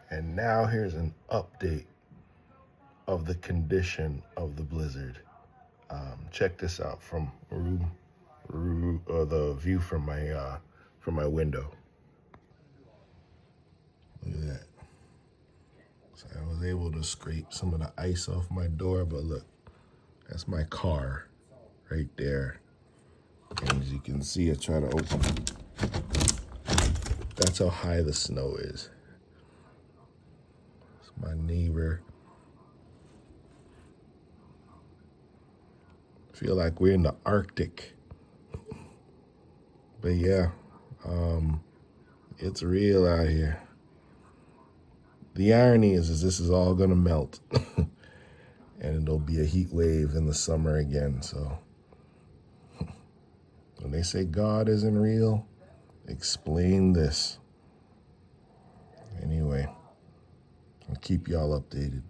And now here's an update of the condition of the blizzard. Check this out from the view from my window. Look at that. So I was able to scrape some of the ice off my door, but look, that's my car right there. And as you can see, I try to open it. That's how high the snow is. It's my neighbor. I feel like we're in the Arctic. But yeah, it's real out here. The irony is this is all gonna melt. And it'll be a heat wave in the summer again. So when they say God isn't real, explain this. Anyway, I'll keep y'all updated.